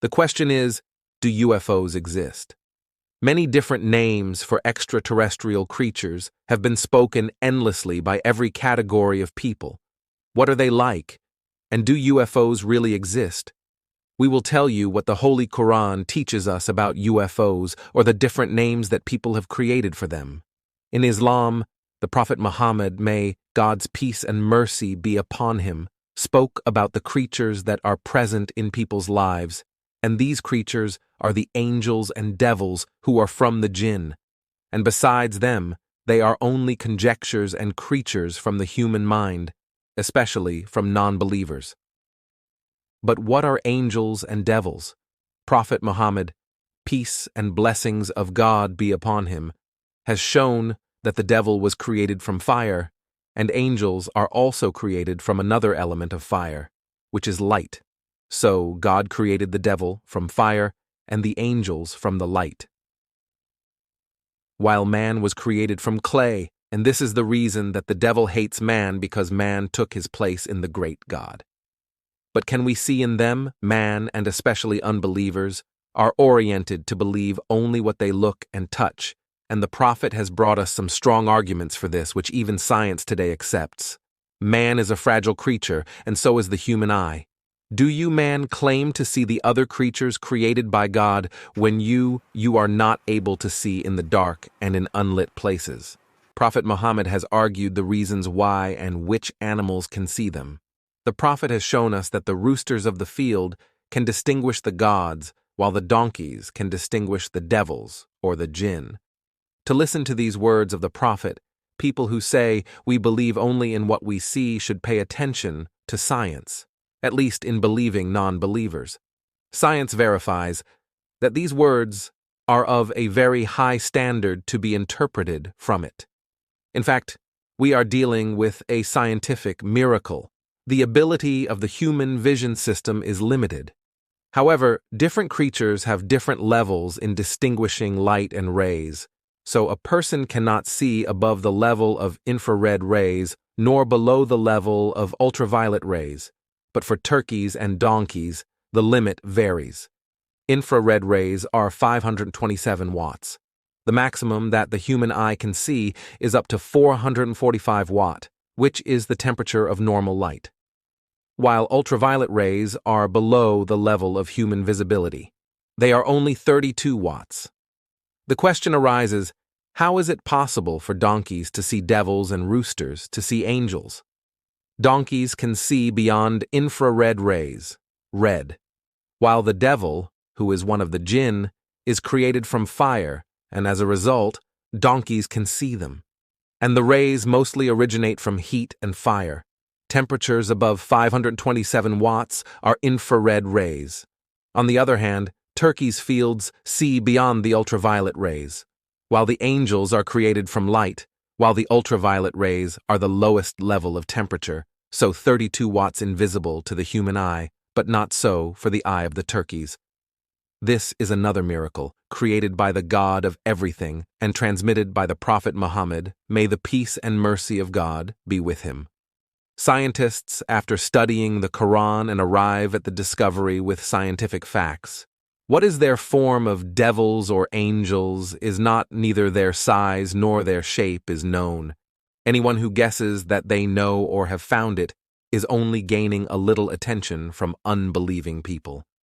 The question is, do UFOs exist? Many different names for extraterrestrial creatures have been spoken endlessly by every category of people. What are they like? And do UFOs really exist? We will tell you what the Holy Quran teaches us about UFOs or the different names that people have created for them. In Islam, the Prophet Muhammad, may God's peace and mercy be upon him, spoke about the creatures that are present in people's lives, and these creatures are the angels and devils who are from the jinn, and besides them, they are only conjectures and creatures from the human mind, especially from non-believers. But what are angels and devils? Prophet Muhammad, peace and blessings of God be upon him, has shown that the devil was created from fire, and angels are also created from another element of fire, which is light. So God created the devil from fire and the angels from the light, while man was created from clay, and this is the reason that the devil hates man, because man took his place in the great God. But can we see in them, man and especially unbelievers, are oriented to believe only what they look and touch, and the Prophet has brought us some strong arguments for this, which even science today accepts. Man is a fragile creature, and so is the human eye. Do you, man, claim to see the other creatures created by God when you are not able to see in the dark and in unlit places? Prophet Muhammad has argued the reasons why and which animals can see them. The Prophet has shown us that the roosters of the field can distinguish the gods, while the donkeys can distinguish the devils or the jinn. To listen to these words of the Prophet, people who say we believe only in what we see should pay attention to science, at least in believing non-believers. Science verifies that these words are of a very high standard to be interpreted from it. In fact, we are dealing with a scientific miracle. The ability of the human vision system is limited. However, different creatures have different levels in distinguishing light and rays, so a person cannot see above the level of infrared rays nor below the level of ultraviolet rays. But for turkeys and donkeys, the limit varies. Infrared rays are 527 watts. The maximum that the human eye can see is up to 445 watt, which is the temperature of normal light, while ultraviolet rays are below the level of human visibility. They are only 32 watts. The question arises, how is it possible for donkeys to see devils and roosters to see angels? Donkeys can see beyond infrared rays, red, while the devil, who is one of the jinn, is created from fire, and as a result, donkeys can see them. And the rays mostly originate from heat and fire. Temperatures above 527 watts are infrared rays. On the other hand, turkeys' fields see beyond the ultraviolet rays, while the angels are created from light, while the ultraviolet rays are the lowest level of temperature, so 32 watts invisible to the human eye, but not so for the eye of the turkeys. This is another miracle, created by the God of everything and transmitted by the Prophet Muhammad, may the peace and mercy of God be with him. Scientists, after studying the Quran, and arrive at the discovery with scientific facts. What is their form of devils or angels is not, neither their size nor their shape is known. Anyone who guesses that they know or have found it is only gaining a little attention from unbelieving people.